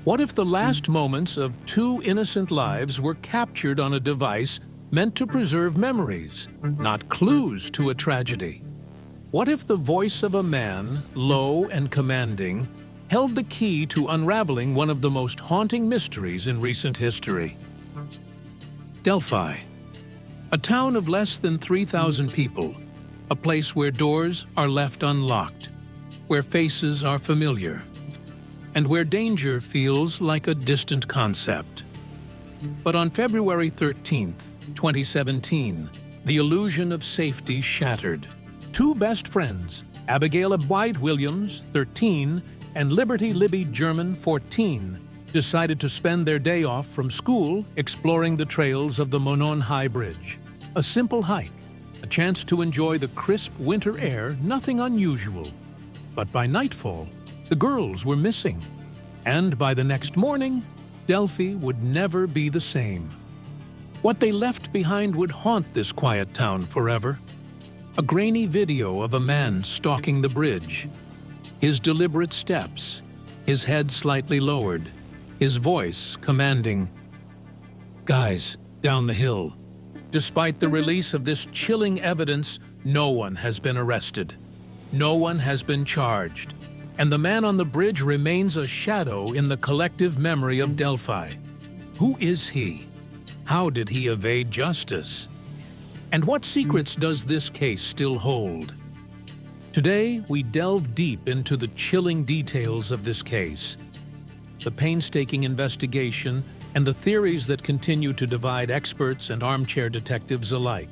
What if the last moments of two innocent lives were captured on a device meant to preserve memories, not clues to a tragedy? What if the voice of a man, low and commanding, held the key to unraveling one of the most haunting mysteries in recent history? Delphi, a town of less than 3,000 people, a place where doors are left unlocked, where faces are familiar, and where danger feels like a distant concept. But on February 13th, 2017, the illusion of safety shattered. Two best friends, Abigail White Williams, 13, and Libby German, 14, decided to spend their day off from school exploring the trails of the Monon High Bridge. A simple hike, a chance to enjoy the crisp winter air, nothing unusual. But by nightfall, the girls were missing. And by the next morning, Delphi would never be the same. What they left behind would haunt this quiet town forever. A grainy video of a man stalking the bridge. His deliberate steps, his head slightly lowered, his voice commanding, "Guys, down the hill." Despite the release of this chilling evidence, no one has been arrested. No one has been charged. And the man on the bridge remains a shadow in the collective memory of Delphi. Who is he? How did he evade justice? And what secrets does this case still hold? Today, we delve deep into the chilling details of this case, the painstaking investigation, and the theories that continue to divide experts and armchair detectives alike.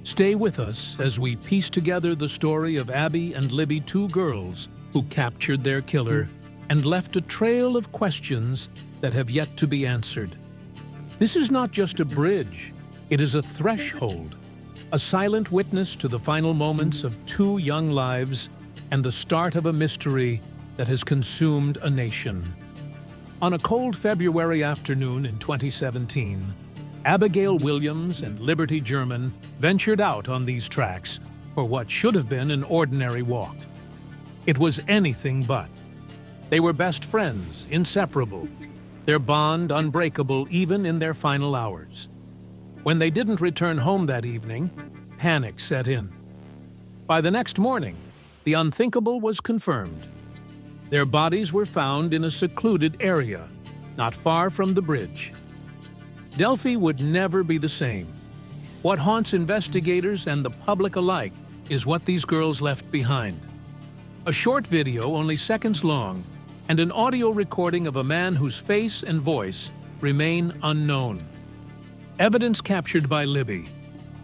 Stay with us as we piece together the story of Abby and Libby, two girls who captured their killer and left a trail of questions that have yet to be answered. This is not just a bridge, it is a threshold, a silent witness to the final moments of two young lives and the start of a mystery that has consumed a nation. On a cold February afternoon in 2017, Abigail Williams and Liberty German ventured out on these tracks for what should have been an ordinary walk. It was anything but. They were best friends, inseparable, their bond unbreakable even in their final hours. When they didn't return home that evening, panic set in. By the next morning, the unthinkable was confirmed. Their bodies were found in a secluded area, not far from the bridge. Delphi would never be the same. What haunts investigators and the public alike is what these girls left behind. A short video, only seconds long, and an audio recording of a man whose face and voice remain unknown. Evidence captured by Libby,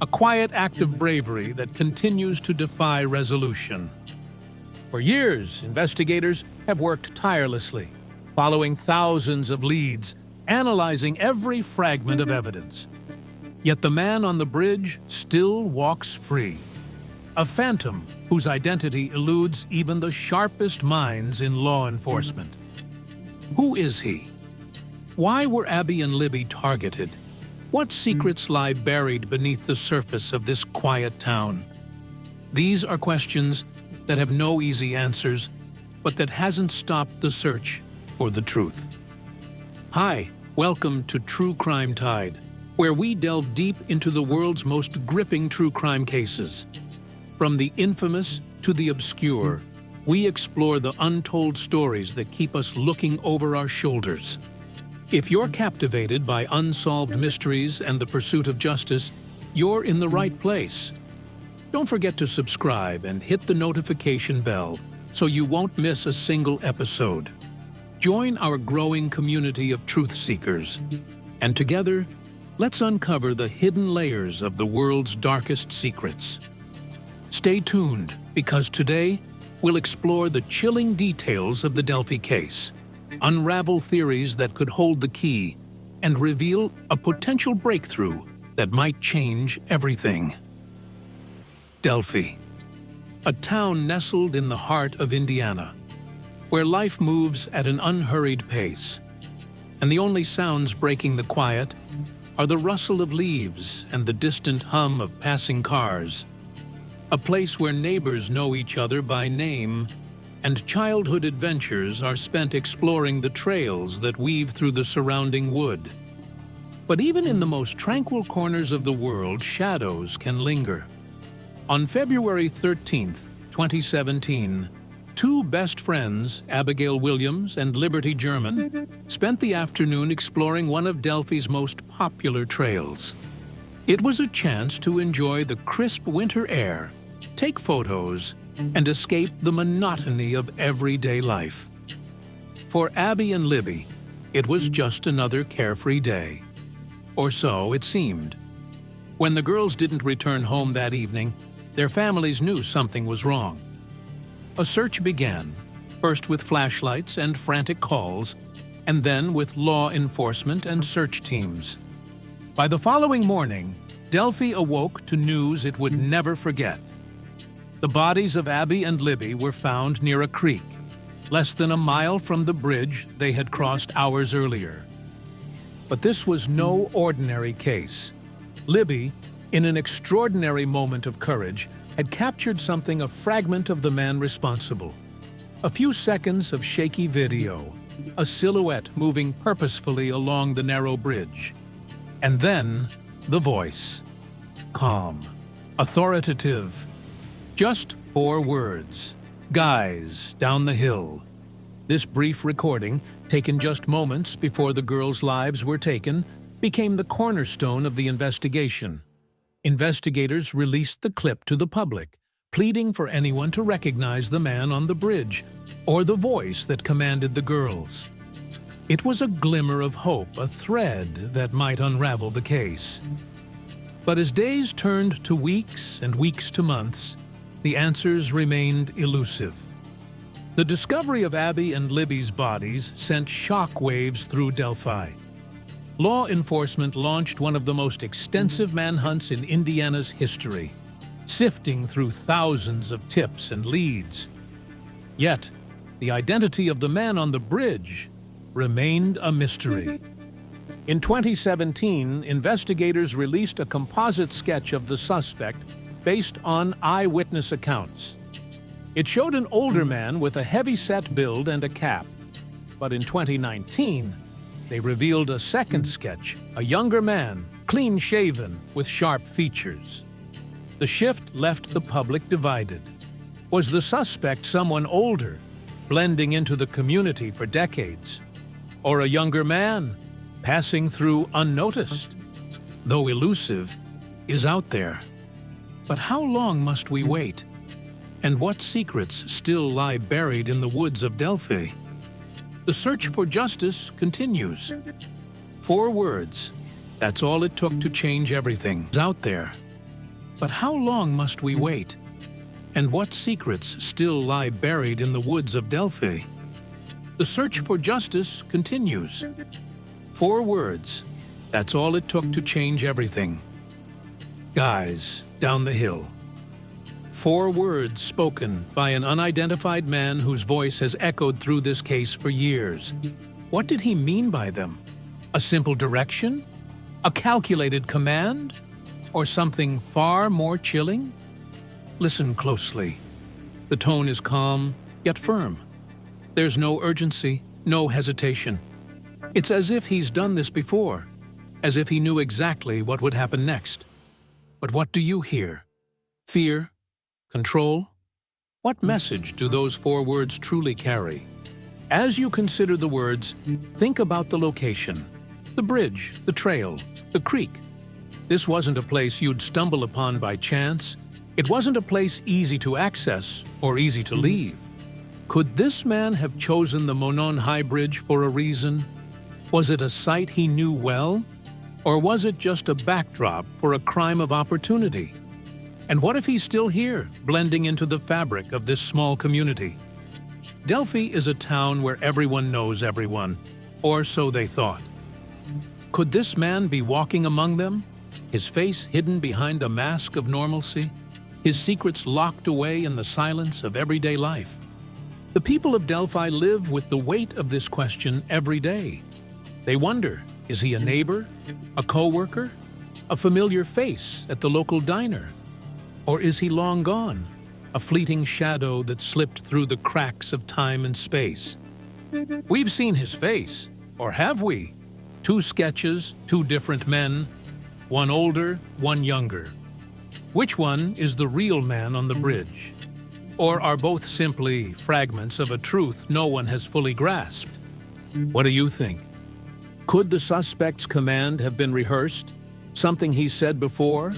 a quiet act of bravery that continues to defy resolution. For years, investigators have worked tirelessly, following thousands of leads, analyzing every fragment of evidence. Yet the man on the bridge still walks free. A phantom whose identity eludes even the sharpest minds in law enforcement. Who is he? Why were Abby and Libby targeted? What secrets lie buried beneath the surface of this quiet town? These are questions that have no easy answers, but that hasn't stopped the search for the truth. Hi, welcome to True Crime Tide, where we delve deep into the world's most gripping true crime cases. From the infamous to the obscure, we explore the untold stories that keep us looking over our shoulders. If you're captivated by unsolved mysteries and the pursuit of justice, you're in the right place. Don't forget to subscribe and hit the notification bell so you won't miss a single episode. Join our growing community of truth seekers, and together, let's uncover the hidden layers of the world's darkest secrets. Stay tuned, because today we'll explore the chilling details of the Delphi case, unravel theories that could hold the key, and reveal a potential breakthrough that might change everything. Delphi, a town nestled in the heart of Indiana, where life moves at an unhurried pace, and the only sounds breaking the quiet are the rustle of leaves and the distant hum of passing cars. A place where neighbors know each other by name, and childhood adventures are spent exploring the trails that weave through the surrounding wood. But even in the most tranquil corners of the world, shadows can linger. On February 13th, 2017, two best friends, Abigail Williams and Liberty German, spent the afternoon exploring one of Delphi's most popular trails. It was a chance to enjoy the crisp winter air, take photos, and escape the monotony of everyday life. For Abby and Libby, it was just another carefree day. Or so it seemed. When the girls didn't return home that evening, their families knew something was wrong. A search began, first with flashlights and frantic calls, and then with law enforcement and search teams. By the following morning, Delphi awoke to news it would never forget. The bodies of Abby and Libby were found near a creek, less than a mile from the bridge they had crossed hours earlier. But this was no ordinary case. Libby, in an extraordinary moment of courage, had captured something, a fragment of the man responsible. A few seconds of shaky video, a silhouette moving purposefully along the narrow bridge. And then, the voice. Calm, authoritative. Just 4 words. Guys, down the hill. This brief recording, taken just moments before the girls' lives were taken, became the cornerstone of the investigation. Investigators released the clip to the public, pleading for anyone to recognize the man on the bridge or the voice that commanded the girls. It was a glimmer of hope, a thread that might unravel the case. But as days turned to weeks and weeks to months, the answers remained elusive. The discovery of Abby and Libby's bodies sent shock waves through Delphi. Law enforcement launched one of the most extensive manhunts in Indiana's history, sifting through thousands of tips and leads. Yet, the identity of the man on the bridge remained a mystery. In 2017, investigators released a composite sketch of the suspect based on eyewitness accounts. It showed an older man with a heavy-set build and a cap. But in 2019, they revealed a second sketch, a younger man, clean-shaven, with sharp features. The shift left the public divided. Was the suspect someone older, blending into the community for decades? Or a younger man, passing through unnoticed? Though elusive, is out there. But how long must we wait? And what secrets still lie buried in the woods of Delphi? The search for justice continues. 4 words. That's all it took to change everything. It's out there. But how long must we wait? And what secrets still lie buried in the woods of Delphi? The search for justice continues. 4 words. That's all it took to change everything. Guys, down the hill. 4 words spoken by an unidentified man whose voice has echoed through this case for years. What did he mean by them? A simple direction? A calculated command? Or something far more chilling? Listen closely. The tone is calm, yet firm. There's no urgency, no hesitation. It's as if he's done this before, as if he knew exactly what would happen next. But what do you hear? Fear? Control? What message do those 4 words truly carry? As you consider the words, think about the location. The bridge, the trail, the creek. This wasn't a place you'd stumble upon by chance. It wasn't a place easy to access or easy to leave. Could this man have chosen the Monon High Bridge for a reason? Was it a site he knew well? Or was it just a backdrop for a crime of opportunity? And what if he's still here, blending into the fabric of this small community? Delphi is a town where everyone knows everyone, or so they thought. Could this man be walking among them, his face hidden behind a mask of normalcy, his secrets locked away in the silence of everyday life? The people of Delphi live with the weight of this question every day. They wonder, is he a neighbor, a co-worker, a familiar face at the local diner? Or is he long gone, a fleeting shadow that slipped through the cracks of time and space. We've seen his face, or have we? 2 sketches, 2 different men, one older, one younger. Which one is the real man on the bridge? Or are both simply fragments of a truth no one has fully grasped? What do you think? Could the suspect's command have been rehearsed? Something he said before?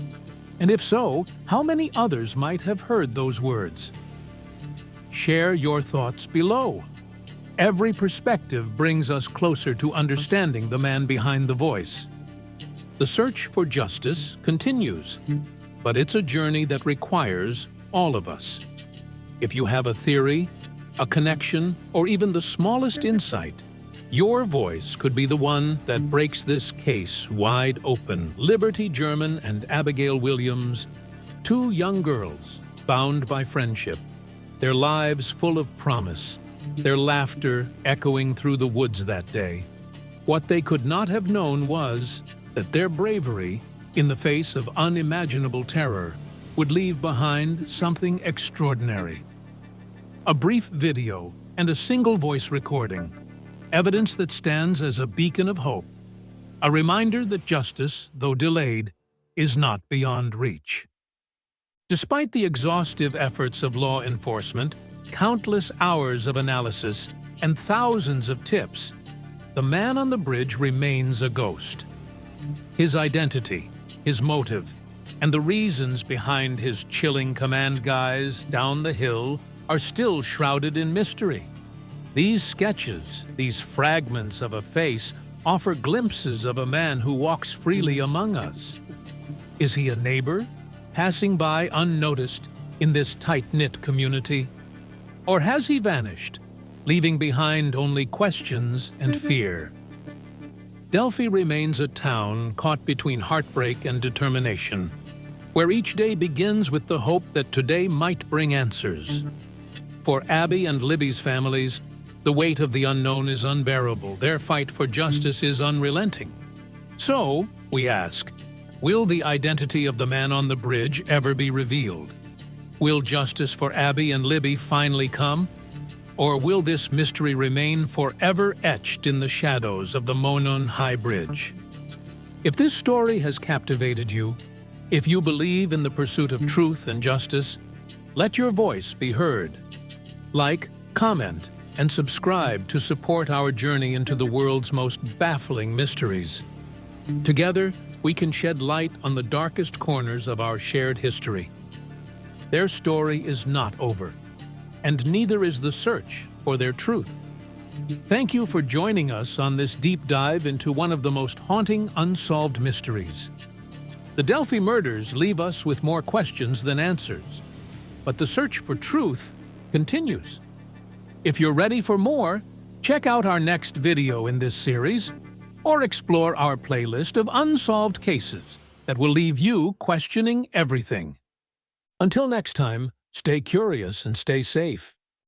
And if so, how many others might have heard those words? Share your thoughts below. Every perspective brings us closer to understanding the man behind the voice. The search for justice continues, but it's a journey that requires all of us. If you have a theory, a connection, or even the smallest insight, your voice could be the one that breaks this case wide open. Liberty German and Abigail Williams, 2 young girls bound by friendship, their lives full of promise, their laughter echoing through the woods that day. What they could not have known was that their bravery, in the face of unimaginable terror, would leave behind something extraordinary. A brief video and a single voice recording, evidence that stands as a beacon of hope, a reminder that justice, though delayed, is not beyond reach. Despite the exhaustive efforts of law enforcement, countless hours of analysis, and thousands of tips, the man on the bridge remains a ghost. His identity, his motive, and the reasons behind his chilling command guise down the hill are still shrouded in mystery. These sketches, these fragments of a face, offer glimpses of a man who walks freely among us. Is he a neighbor, passing by unnoticed in this tight-knit community? Or has he vanished, leaving behind only questions and fear? Delphi remains a town caught between heartbreak and determination, where each day begins with the hope that today might bring answers. For Abby and Libby's families, the weight of the unknown is unbearable. Their fight for justice is unrelenting. So, we ask, will the identity of the man on the bridge ever be revealed? Will justice for Abby and Libby finally come? Or will this mystery remain forever etched in the shadows of the Monon High Bridge? If this story has captivated you, if you believe in the pursuit of truth and justice, let your voice be heard. Like, comment, and subscribe to support our journey into the world's most baffling mysteries. Together, we can shed light on the darkest corners of our shared history. Their story is not over, and neither is the search for their truth. Thank you for joining us on this deep dive into one of the most haunting unsolved mysteries. The Delphi murders leave us with more questions than answers, but the search for truth continues. If you're ready for more, check out our next video in this series, or explore our playlist of unsolved cases that will leave you questioning everything. Until next time, stay curious and stay safe.